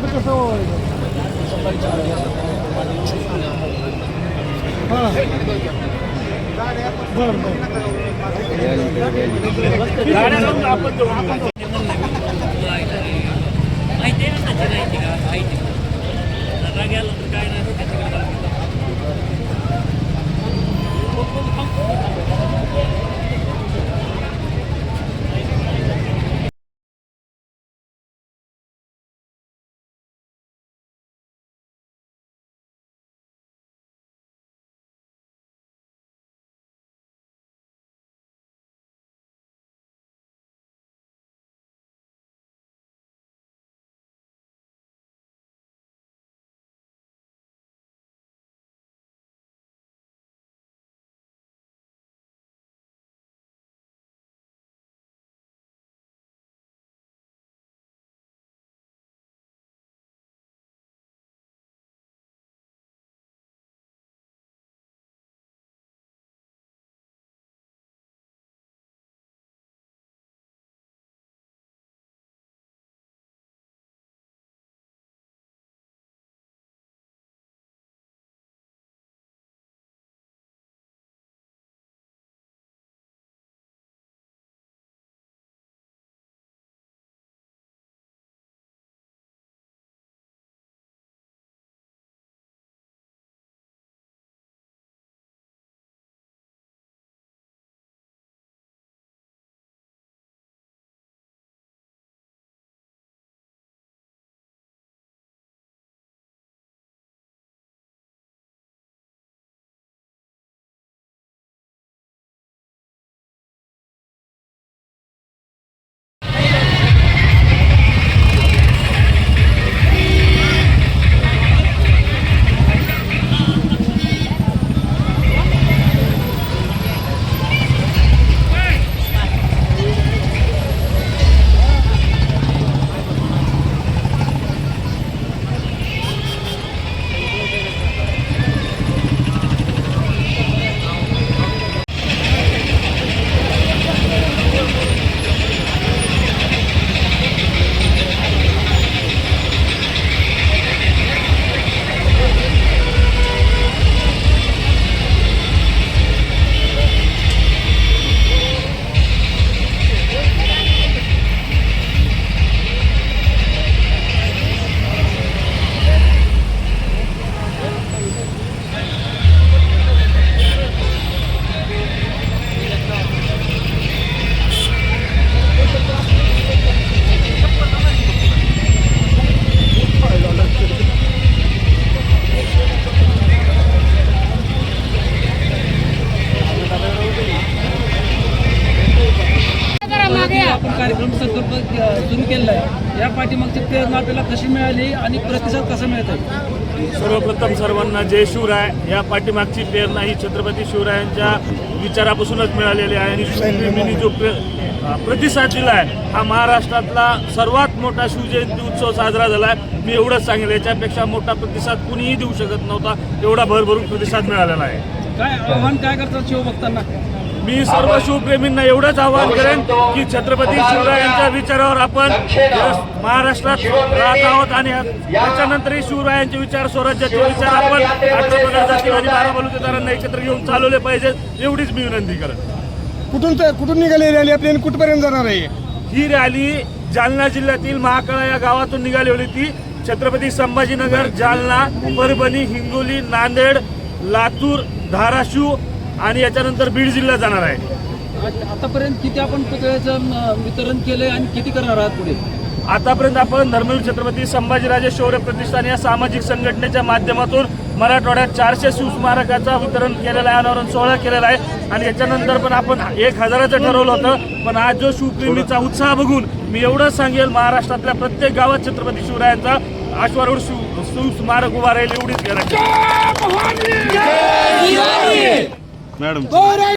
कसं हां बरं माहिती आहे ना त्याची नाही का माहिती राग आला तर काय नाही त्याच्याकडे आपण कार्यक्रम सुरू केलेला आहे, या पाठीमागची प्रेरणा आपल्याला कशी मिळाली आणि प्रतिसाद कसा मिळत आहे? सर्वप्रथम सर्वांना जय शिवराय. या पाठीमागची प्रेरणा ही छत्रपती शिवरायांच्या विचारापासूनच मिळालेली आहे आणि शिवप्रेमींनी जो प्रतिसाद दिला आहे हा महाराष्ट्रातला सर्वात मोठा शिवजयंती उत्सव साजरा झाला आहे. मी एवढंच सांगेल, याच्यापेक्षा मोठा प्रतिसाद कुणीही देऊ शकत नव्हता. एवढा भरभरून प्रतिसाद मिळालेला आहे. काय आव्हान काय करतात शिवभक्तांना? मी सर्व शिवप्रेमींना एवढंच आवाहन करेन की छत्रपती शिवरायांच्या विचारावर आपण महाराष्ट्रात राहत आहोत आणि त्याच्यानंतरही शिवरायांचे विचार, स्वराज्याचे विचार आपण 18 जाती आणि 12 बलुतेदारांना एकत्र घेऊन चालवले पाहिजेत, एवढीच मी विनंती करेन. कुठून निघाली रॅली आपली आणि कुठपर्यंत जाणार आहे? ही रॅली जालना जिल्ह्यातील महाकाळा या गावातून निघाली होती. ती छत्रपती संभाजीनगर, जालना, परभणी, हिंगोली, नांदेड, लातूर, धाराशिव आणि याच्यानंतर बीड जिल्हा जाणार आहे. आतापर्यंत किती आपण पुतळ्याचं वितरण केलंय आणि किती करणार आहात पुढे? आतापर्यंत आपण धर्मवीर छत्रपती संभाजीराजे शौर्य प्रतिष्ठान या सामाजिक संघटनेच्या माध्यमातून मराठवाड्यात 400 शिवस्मारकाचं वितरण केलेलं आहे, अनावरण सोहळा केलेला आहे आणि याच्यानंतर पण आपण 1000चं ठरवलं होतं. पण आज जो शिवप्रेमीचा उत्साह बघून मी एवढंच सांगेल, महाराष्ट्रातल्या प्रत्येक गावात छत्रपती शिवरायांचा अश्वारूढ शिवस्मारक उभा राहील, एवढीच गॅरंटी. मॅडम